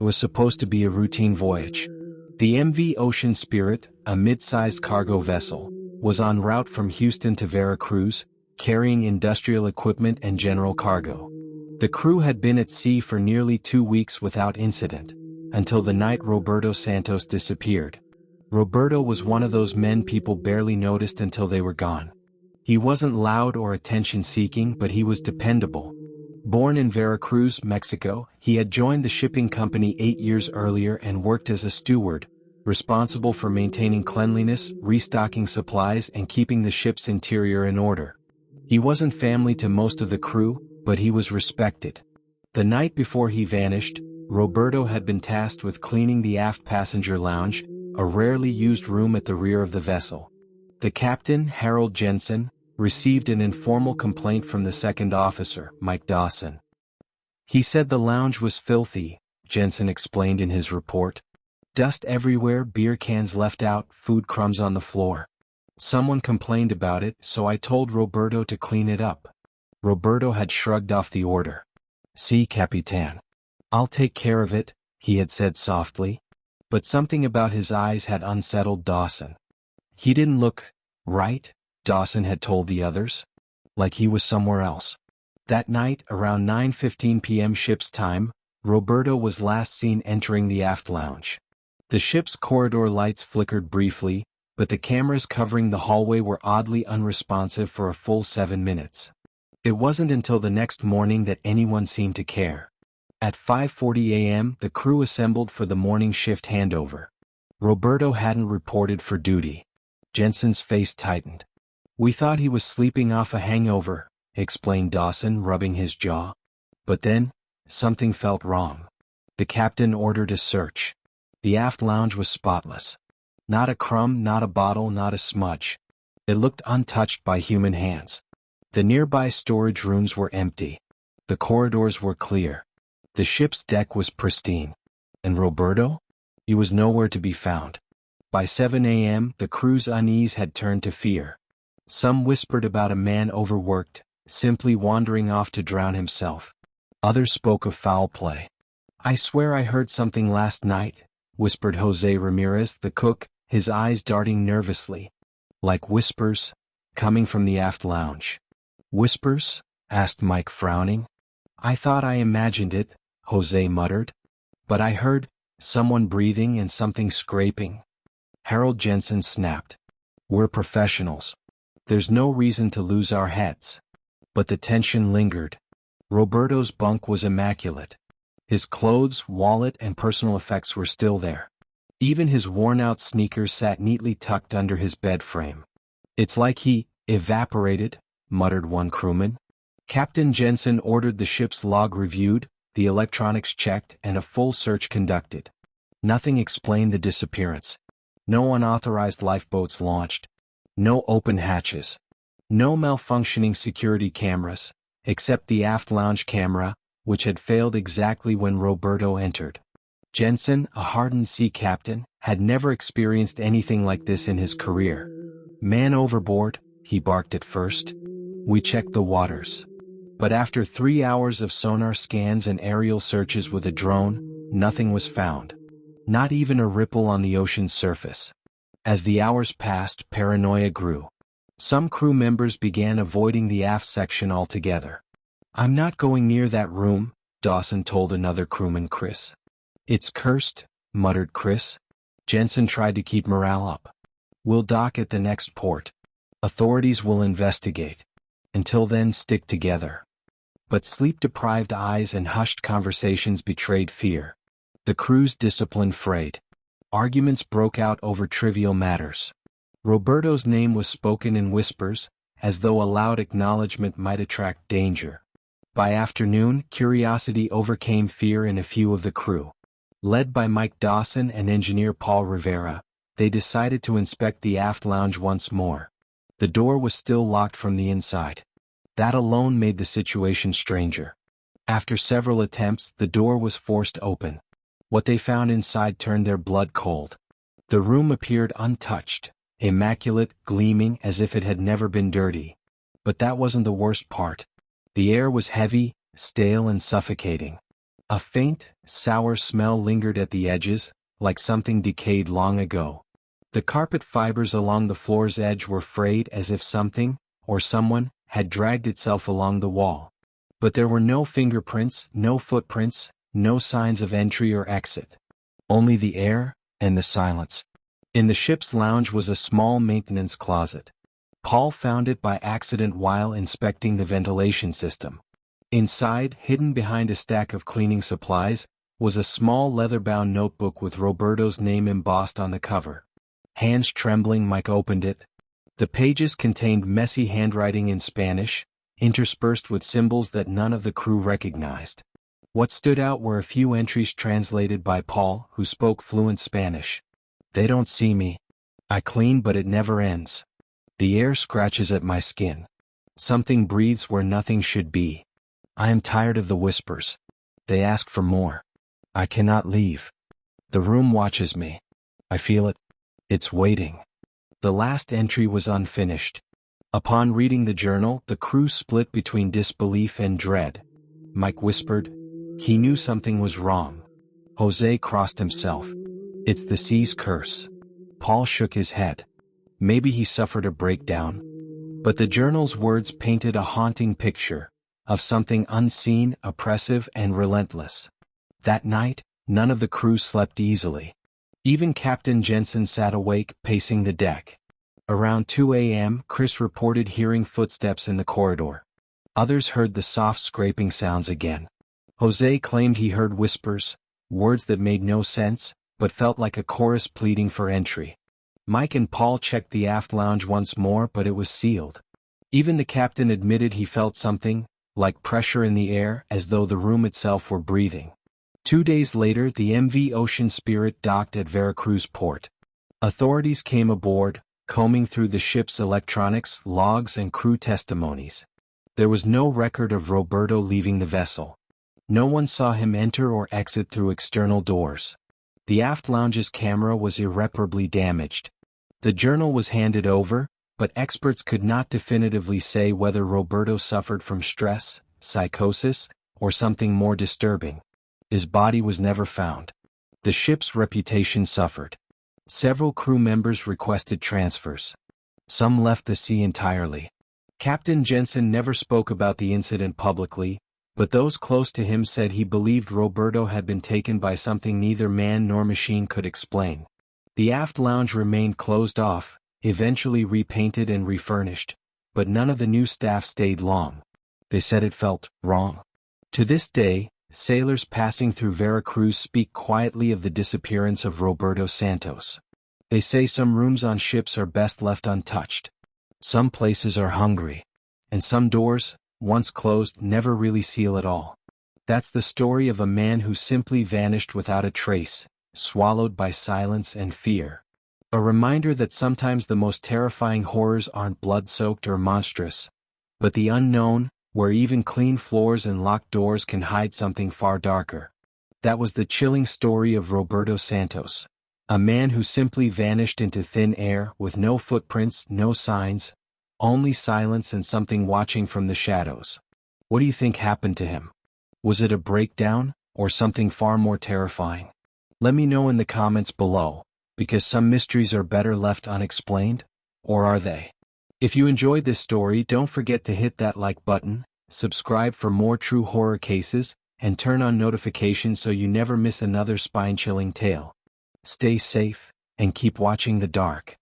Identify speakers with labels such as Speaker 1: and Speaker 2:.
Speaker 1: It was supposed to be a routine voyage. The MV Ocean Spirit, a mid-sized cargo vessel, was en route from Houston to Veracruz, carrying industrial equipment and general cargo. The crew had been at sea for nearly 2 weeks without incident, until the night Roberto Santos disappeared. Roberto was one of those men people barely noticed until they were gone. He wasn't loud or attention-seeking, but he was dependable. Born in Veracruz, Mexico, he had joined the shipping company 8 years earlier and worked as a steward, responsible for maintaining cleanliness, restocking supplies, and keeping the ship's interior in order. He wasn't family to most of the crew, but he was respected. The night before he vanished, Roberto had been tasked with cleaning the aft passenger lounge, a rarely used room at the rear of the vessel. The captain, Harold Jensen, received an informal complaint from the second officer, Mike Dawson. He said the lounge was filthy, Jensen explained in his report. Dust everywhere, beer cans left out, food crumbs on the floor. Someone complained about it, so I told Roberto to clean it up. Roberto had shrugged off the order. "Si, Capitan. I'll take care of it," he had said softly. But something about his eyes had unsettled Dawson. He didn't look right, Dawson had told the others. Like he was somewhere else. That night, around 9:15 p.m. ship's time, Roberto was last seen entering the aft lounge. The ship's corridor lights flickered briefly, but the cameras covering the hallway were oddly unresponsive for a full 7 minutes. It wasn't until the next morning that anyone seemed to care. At 5:40 a.m., the crew assembled for the morning shift handover. Roberto hadn't reported for duty. Jensen's face tightened. "We thought he was sleeping off a hangover," explained Dawson, rubbing his jaw. But then, something felt wrong. The captain ordered a search. The aft lounge was spotless. Not a crumb, not a bottle, not a smudge. It looked untouched by human hands. The nearby storage rooms were empty. The corridors were clear. The ship's deck was pristine. And Roberto? He was nowhere to be found. By 7 a.m., the crew's unease had turned to fear. Some whispered about a man overworked, simply wandering off to drown himself. Others spoke of foul play. "I swear I heard something last night," whispered Jose Ramirez, the cook, his eyes darting nervously. "Like whispers, coming from the aft lounge." "Whispers?" asked Mike, frowning. "I thought I imagined it," Jose muttered. "But I heard someone breathing and something scraping." Harold Jensen snapped. "We're professionals. There's no reason to lose our heads." But the tension lingered. Roberto's bunk was immaculate. His clothes, wallet, and personal effects were still there. Even his worn-out sneakers sat neatly tucked under his bed frame. "It's like he evaporated," muttered one crewman. Captain Jensen ordered the ship's log reviewed, the electronics checked, and a full search conducted. Nothing explained the disappearance. No unauthorized lifeboats launched. No open hatches. No malfunctioning security cameras, except the aft lounge camera, which had failed exactly when Roberto entered. Jensen, a hardened sea captain, had never experienced anything like this in his career. "Man overboard," he barked at first. "We checked the waters." But after 3 hours of sonar scans and aerial searches with a drone, nothing was found. Not even a ripple on the ocean's surface. As the hours passed, paranoia grew. Some crew members began avoiding the aft section altogether. "I'm not going near that room," Dawson told another crewman, Chris. "It's cursed," muttered Chris. Jensen tried to keep morale up. "We'll dock at the next port. Authorities will investigate. Until then, stick together." But sleep-deprived eyes and hushed conversations betrayed fear. The crew's discipline frayed. Arguments broke out over trivial matters. Roberto's name was spoken in whispers, as though a loud acknowledgement might attract danger. By afternoon, curiosity overcame fear in a few of the crew. Led by Mike Dawson and engineer Paul Rivera, they decided to inspect the aft lounge once more. The door was still locked from the inside. That alone made the situation stranger. After several attempts, the door was forced open. What they found inside turned their blood cold. The room appeared untouched, immaculate, gleaming as if it had never been dirty. But that wasn't the worst part. The air was heavy, stale, and suffocating. A faint, sour smell lingered at the edges, like something decayed long ago. The carpet fibers along the floor's edge were frayed as if something, or someone, had dragged itself along the wall. But there were no fingerprints, no footprints, no signs of entry or exit. Only the air, and the silence. In the ship's lounge was a small maintenance closet. Paul found it by accident while inspecting the ventilation system. Inside, hidden behind a stack of cleaning supplies, was a small leather-bound notebook with Roberto's name embossed on the cover. Hands trembling, Mike opened it. The pages contained messy handwriting in Spanish, interspersed with symbols that none of the crew recognized. What stood out were a few entries translated by Paul, who spoke fluent Spanish. "They don't see me. I clean but it never ends. The air scratches at my skin. Something breathes where nothing should be. I am tired of the whispers. They ask for more. I cannot leave. The room watches me. I feel it. It's waiting." The last entry was unfinished. Upon reading the journal, the crew split between disbelief and dread. Mike whispered. He knew something was wrong. Jose crossed himself. "It's the sea's curse." Paul shook his head. Maybe he suffered a breakdown. But the journal's words painted a haunting picture of something unseen, oppressive, and relentless. That night, none of the crew slept easily. Even Captain Jensen sat awake, pacing the deck. Around 2 a.m., Chris reported hearing footsteps in the corridor. Others heard the soft scraping sounds again. Jose claimed he heard whispers, words that made no sense, but felt like a chorus pleading for entry. Mike and Paul checked the aft lounge once more, but it was sealed. Even the captain admitted he felt something, like pressure in the air, as though the room itself were breathing. 2 days later, the MV Ocean Spirit docked at Veracruz port. Authorities came aboard, combing through the ship's electronics, logs, and crew testimonies. There was no record of Roberto leaving the vessel. No one saw him enter or exit through external doors. The aft lounge's camera was irreparably damaged. The journal was handed over, but experts could not definitively say whether Roberto suffered from stress, psychosis, or something more disturbing. His body was never found. The ship's reputation suffered. Several crew members requested transfers. Some left the sea entirely. Captain Jensen never spoke about the incident publicly, but those close to him said he believed Roberto had been taken by something neither man nor machine could explain. The aft lounge remained closed off, eventually repainted and refurnished, but none of the new staff stayed long. They said it felt wrong. To this day, sailors passing through Veracruz speak quietly of the disappearance of Roberto Santos. They say some rooms on ships are best left untouched. Some places are hungry. And some doors, once closed, never really seal at all. That's the story of a man who simply vanished without a trace, swallowed by silence and fear. A reminder that sometimes the most terrifying horrors aren't blood-soaked or monstrous, but the unknown, where even clean floors and locked doors can hide something far darker. That was the chilling story of Roberto Santos, a man who simply vanished into thin air with no footprints, no signs, only silence and something watching from the shadows. What do you think happened to him? Was it a breakdown, or something far more terrifying? Let me know in the comments below, because some mysteries are better left unexplained, or are they? If you enjoyed this story, don't forget to hit that like button, subscribe for more true horror cases, and turn on notifications so you never miss another spine-chilling tale. Stay safe, and keep watching the dark.